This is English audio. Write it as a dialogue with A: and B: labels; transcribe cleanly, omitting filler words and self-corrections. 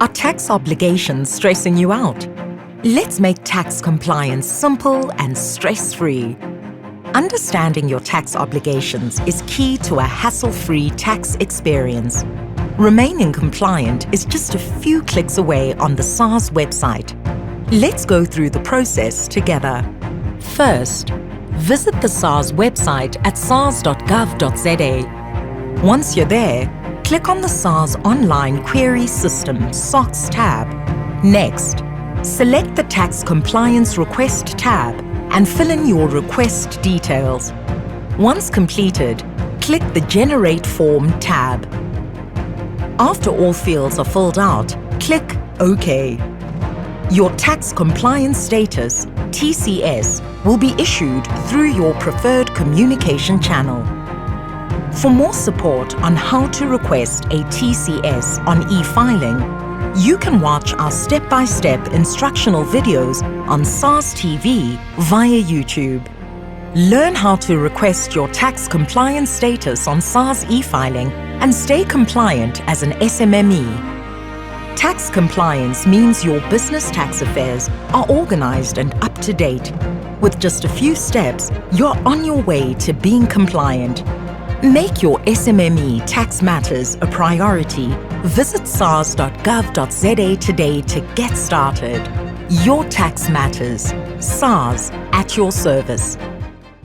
A: Are tax obligations stressing you out? Let's make tax compliance simple and stress-free. Understanding your tax obligations is key to a hassle-free tax experience. Remaining compliant is just a few clicks away on the SARS website. Let's go through the process together. First, visit the SARS website at sars.gov.za. Once you're there, click on the SARS Online Query System (SOX) tab. Next, select the Tax Compliance Request tab and fill in your request details. Once completed, click the Generate Form tab. After all fields are filled out, click OK. Your Tax Compliance Status, TCS, will be issued through your preferred communication channel. For more support on how to request a TCS on e-filing, you can watch our step-by-step instructional videos on SARS TV via YouTube. Learn how to request your tax compliance status on SARS e-filing and stay compliant as an SMME. Tax compliance means your business tax affairs are organized and up to date. With just a few steps, you're on your way to being compliant. Make your SMME tax matters a priority. Visit sars.gov.za today to get started. Your tax matters. SARS, at your service.